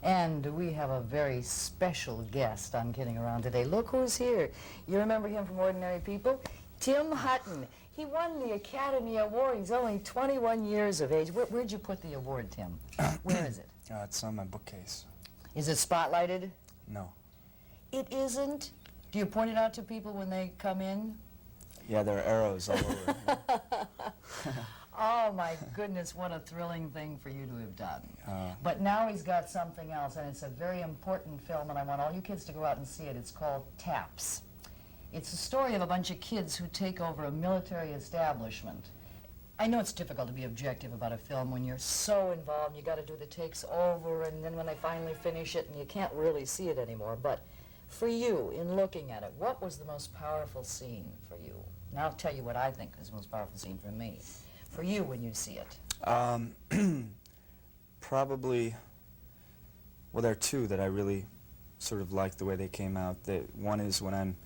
And we have a very special guest on Kidding Around today. Look who's here. You remember him from Ordinary People? Tim Hutton. He won the Academy Award. He's only 21 years of age. Where'd you put the award, Tim? Where is it? It's on my bookcase. Is it spotlighted? No. It isn't? Do you point it out to people when they come in? Yeah, there are arrows all over. Oh my goodness, what a thrilling thing for you to have done. But now he's got something else, and it's a very important film, and I want all you kids to go out and see it. It's called Taps. It's a story of a bunch of kids who take over a military establishment. I know it's difficult to be objective about a film when you're so involved, you got to do the takes over, and then when they finally finish it, and you can't really see it anymore. But for you, in looking at it, what was the most powerful scene for you? And I'll tell you what I think is the most powerful scene for me. For you when you see it? Probably, well, there are two that I really sort of like the way they came out. One is when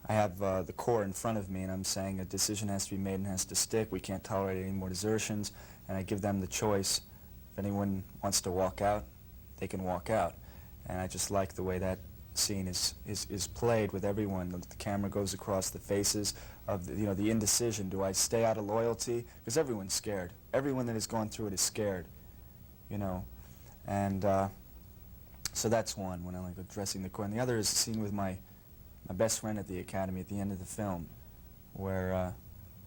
I have the Corps in front of me and I'm saying a decision has to be made and has to stick. We can't tolerate any more desertions, and I give them the choice. If anyone wants to walk out, they can walk out. And I just like the way that scene is played with everyone. The camera goes across the faces of the indecision. Do I stay out of loyalty? Because everyone's scared. Everyone that has gone through it is scared, and so that's one, when I like addressing the Corps. And the other is a scene with my best friend at the Academy at the end of the film, where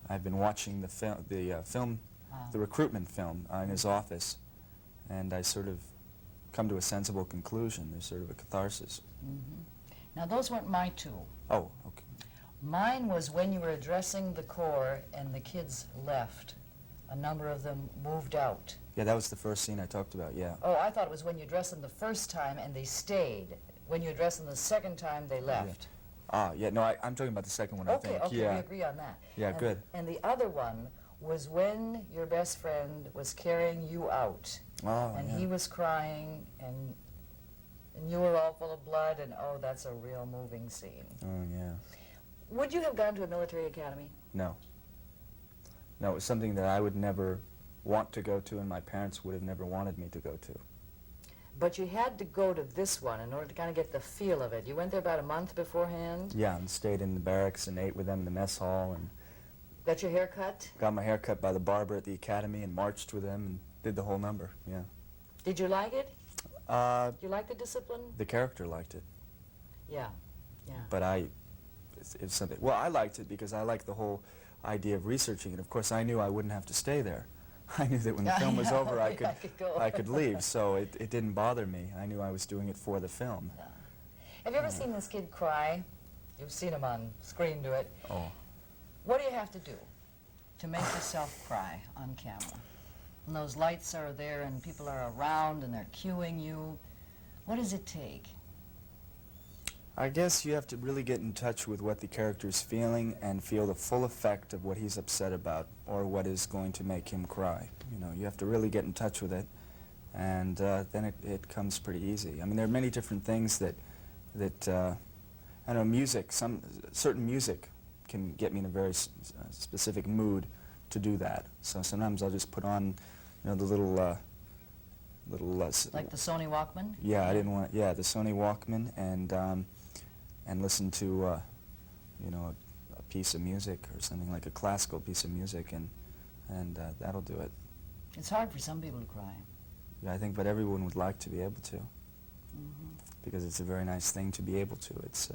I've been watching the recruitment film in his office, and I sort of come to a sensible conclusion. There's sort of a catharsis. Mm-hmm. Now those weren't my two. Oh, okay. Mine was when you were addressing the Corps and the kids left. A number of them moved out. Yeah, that was the first scene I talked about, yeah. Oh, I thought it was when you addressed them the first time and they stayed. When you addressed them the second time, they left. Yeah, no, I'm talking about the second one, I think. Okay, yeah. We agree on that. Yeah, good. And the other one was when your best friend was carrying you out. Oh, and yeah. he was crying, and you were all full of blood, and oh, that's a real moving scene. Oh, yeah. Would you have gone to a military academy? No. No, it was something that I would never want to go to, and my parents would have never wanted me to go to. But you had to go to this one in order to kind of get the feel of it. You went there about a month beforehand? Yeah, and stayed in the barracks and ate with them in the mess hall, and got your hair cut? Got my hair cut by the barber at the academy and marched with them and did the whole number, yeah. Did you like it? You like the discipline? The character liked it. Yeah, yeah. But it's something, well, I liked it because I liked the whole idea of researching it. Of course, I knew I wouldn't have to stay there. I knew that when the film was over, I could leave, so it didn't bother me. I knew I was doing it for the film. Yeah. Have you ever seen this kid cry? You've seen him on screen do it. Oh. What do you have to do to make yourself cry on camera? And those lights are there and people are around and they're cueing you. What does it take? I guess you have to really get in touch with what the character's feeling and feel the full effect of what he's upset about or what is going to make him cry. You have to really get in touch with it, and then it comes pretty easy. I mean, there are many different things that I know, music, certain music can get me in a very specific mood to do that. So sometimes I'll just put on, the little like the Sony Walkman? Yeah, the Sony Walkman, and listen to a piece of music or something like a classical piece of music, and that'll do it. It's hard for some people to cry. Yeah, I think, but everyone would like to be able to, Mm-hmm. because it's a very nice thing to be able to. It's.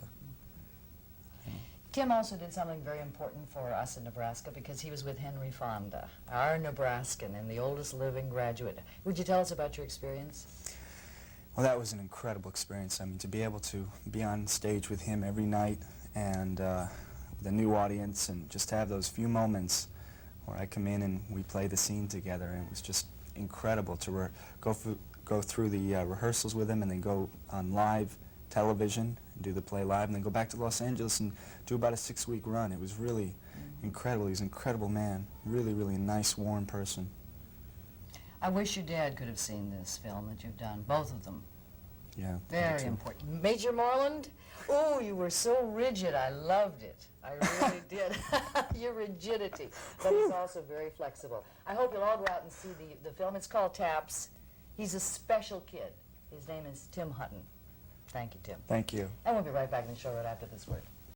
Tim also did something very important for us in Nebraska because he was with Henry Fonda, our Nebraskan and the oldest living graduate. Would you tell us about your experience? Well, that was an incredible experience. I mean, to be able to be on stage with him every night and with a new audience and just have those few moments where I come in and we play the scene together, and it was just incredible to go through the rehearsals with him and then go on live television and do the play live and then go back to Los Angeles and do about a 6-week run. It was really incredible. He was an incredible man, really, really nice, warm person. I wish your dad could have seen this film that you've done, both of them. Yeah. Very important. Major Moreland? Oh, you were so rigid. I loved it. I really did. Your rigidity. But he's also very flexible. I hope you'll all go out and see the film. It's called Taps. He's a special kid. His name is Tim Hutton. Thank you, Tim. Thank you. And we'll be right back in the show right after this word.